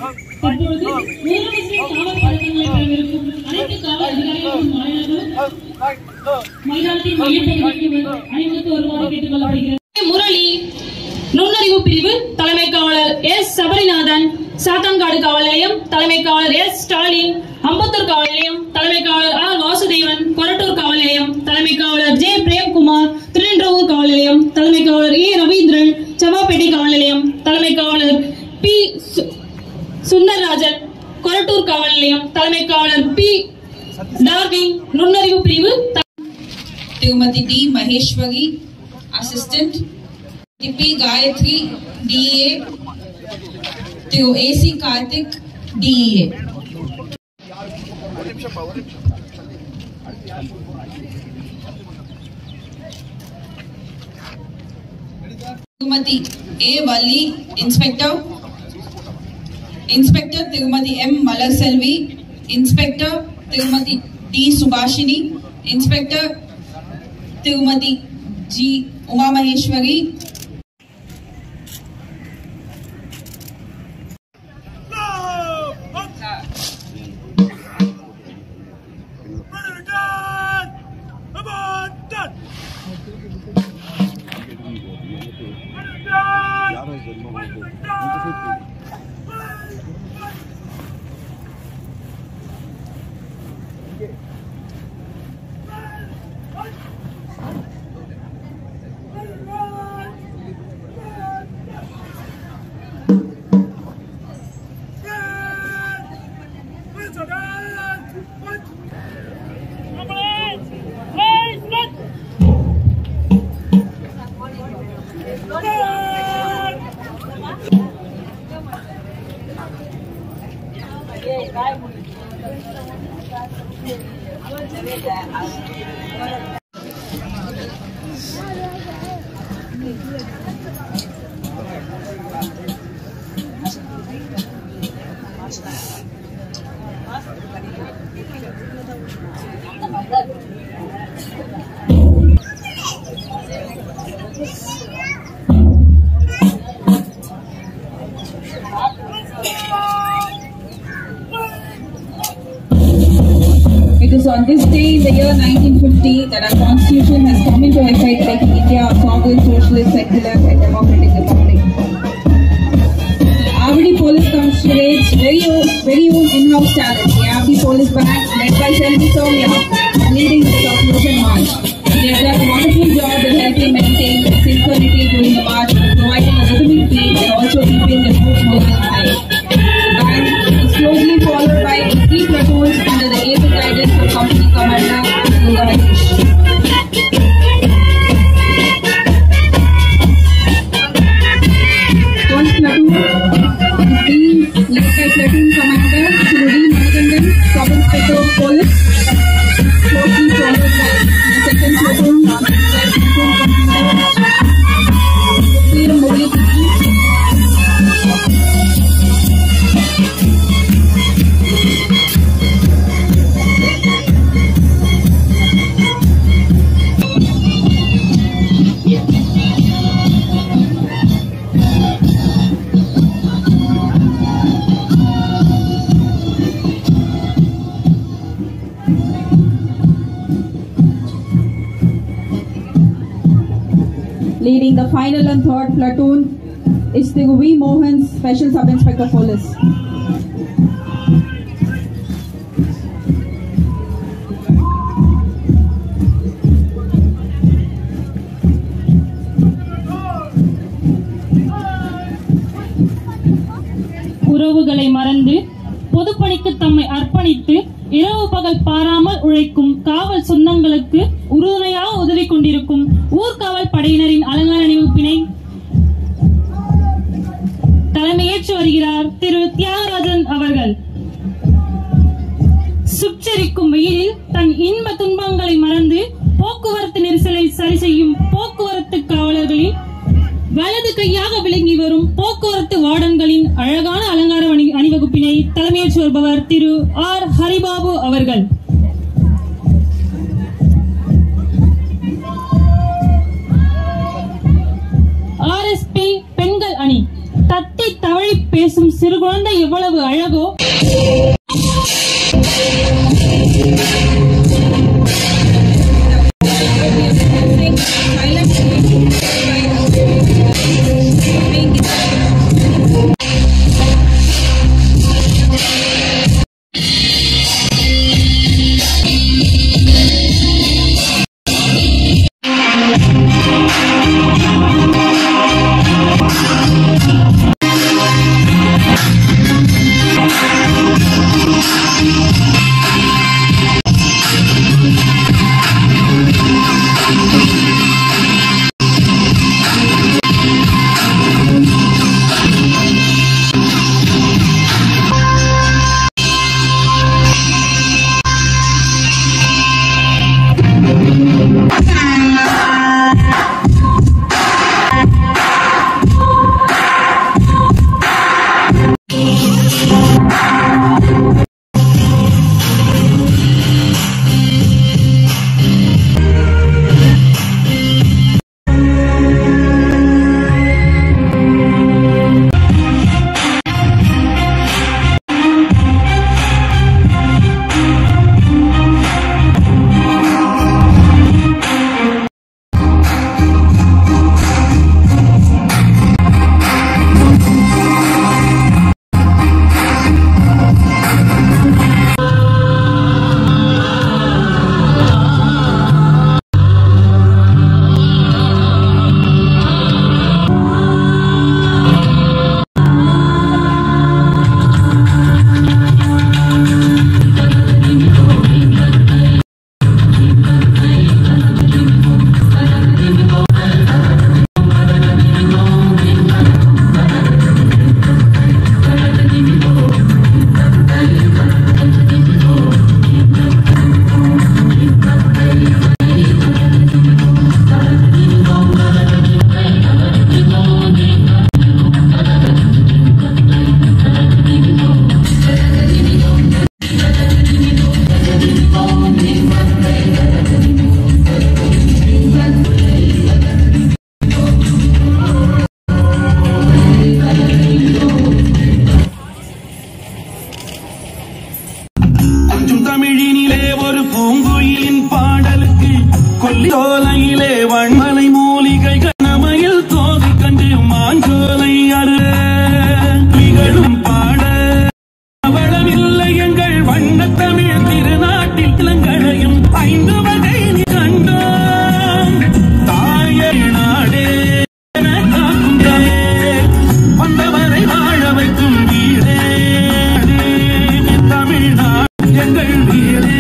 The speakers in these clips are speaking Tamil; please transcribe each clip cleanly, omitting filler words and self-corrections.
தற்பொழுது ஊரடங்கில் காவல் பதக்கங்களை பெறவிருக்கும் அனைத்து காவல் அதிகாரிகளுக்கும் மைதானத்தின் மையப்பகுதிக்கு அணிவகுத்து வருமாறு கேட்டுக் கொள்ளப்படுகிறது. முரளி நுண்ணறிவு பிரிவு தலைமை காவலர் எஸ் சபரிநாதன், சாத்தன்காடு காவல் நிலையம் தலைமை காவலர் எஸ் ஸ்டாலின், அம்பத்தூர் காவல் நிலையம் தலைமை காவலர் ஆர் வாசுதேவன், கொரட்டூர் காவல் நிலையம் தலைமை காவலர் ஜே பிரேம்குமார், திருநின்றவூர் காவல் நிலையம் தலைமை காவலர் ஏ ரவீந்திரன், செவ்வாப்பேட்டை காவல் நிலையம் தலைமை காவலர் பி சுந்தரராஜன், கொரட்டூர் காவல் நிலையம் தலைமை காவலர் பி டார்வின், நுண்ணறிவு பிரிவு திருமதி T Maheswari assistant, P Gayathri DEA, திரு AC கார்த்திக் DEA. திருமதி A வள்ளி இன்ஸ்பெக்டர், இன்ஸ்பெக்டர் திருமதி M மலர்செல்வி, இன்ஸ்பெக்டர் திருமதி D சுபாஷினி, இன்ஸ்பெக்டர் திருமதி G Uma Maheswari, It is on this day in the year 1950 that our constitution has come into effect, making India a sovereign, socialist, secular and democratic republic. The Avadi Police Commissionate's very own in-house talent, the Avadi Police Band, led by Selvi Soumya, leading the Conclusion March. They have done a wonderful job in helping maintain synchronity during the march, providing a rhythmic beat and also keeping the troops moving high. The band is closely followed by 3 platoons under the able guidance of Company Commander Gurganesh. First platoon is being led by Platoon Commander Shri Manikandan, Sub-Inspector of Police, closely followed by the second platoon led by Platoon Commander Sri Murali. Leading the final and third platoon is Thiru V. Mohan, Special Sub-Inspector Police. உறவுகளை மறந்து பொதுப்பணிக்கு தம்மை அர்ப்பணித்து இரவு பகல் பாராமல் உழைக்கும் காவல் சொந்தங்களுக்கு உறுதுணையாக உதவி கொண்டிருக்கும் ஊர்காவல் படையினரின் அலங்கார அணிவகுப்பினை தலைமையேற்று வருகிறார் திரு தியாகராஜன் அவர்கள். சுற்றரிக்கும் வெயிலில் தன் இன்ப துன்பங்களை மறந்து போக்குவரத்து நெரிசலை சரி செய்யும் போக்குவரத்து காவலர்களின் வலது கையாக விளங்கி வரும் போக்குவரத்து வார்டன்களின் அழகான அலங்கார அணிவகுப்பினை தலைமையேற்று வருபவர் திரு ஆர் ஹரிபாபு அவர்கள். RSP பெண்கள் அணி தத்தி தவழி பேசும் சிறு குழந்தை எவ்வளவு அழகோ எங்கள் வீரே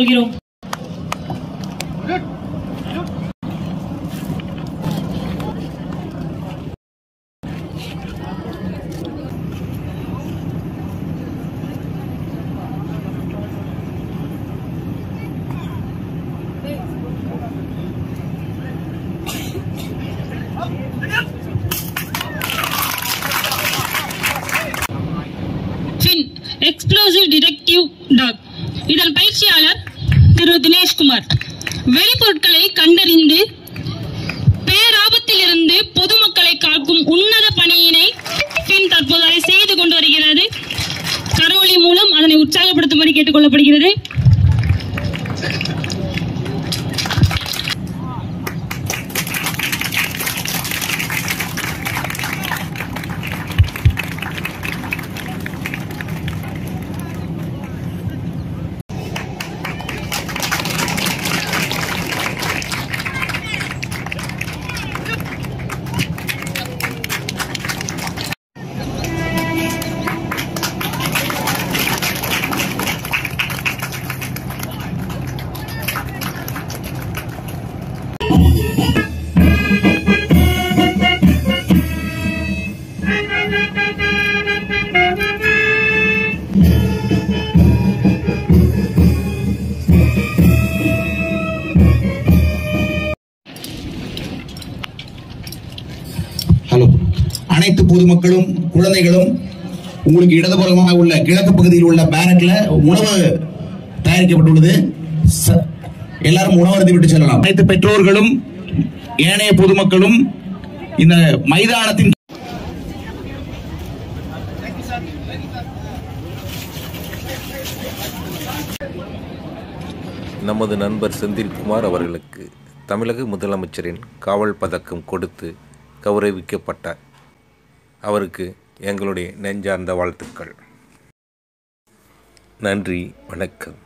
கேட்டுக்கொள்கிறோம். Explosive detective dog. இதன் பயிற்சியாளர் திரு தினேஷ்குமார். வெடிபொருட்களை கண்டறிந்து பேராபத்திலிருந்து பொதுமக்களை காக்கும் உன்னத பணியினை பின் தற்போது அதை செய்து கொண்டு வருகிறது. கரவொலி மூலம் அதனை உற்சாகப்படுத்தும்படி கேட்டுக்கொள்ளப்படுகிறது. அனைத்து பொதுமக்களும் குழந்தைகளும் உங்களுக்கு இடதுபுறமாக உள்ள கிழக்கு பகுதியில் உள்ள பேரக்ல உணவு தயாரிக்கப்பட்டுள்ளது. எல்லாரும் உணவு அருந்தி விட்டு செல்லலாம். அனைத்து பெற்றோர்களும் ஏனைய பொதுமக்களும் இந்த மைதானத்தின் நமது நண்பர் செந்தில்குமார் அவர்களுக்கு தமிழக முதலமைச்சரின் காவல் பதக்கம் கொடுத்து கௌரவிக்கப்பட்டார். அவருக்கு எங்களுடைய நெஞ்சார்ந்த வாழ்த்துக்கள். நன்றி, வணக்கம்.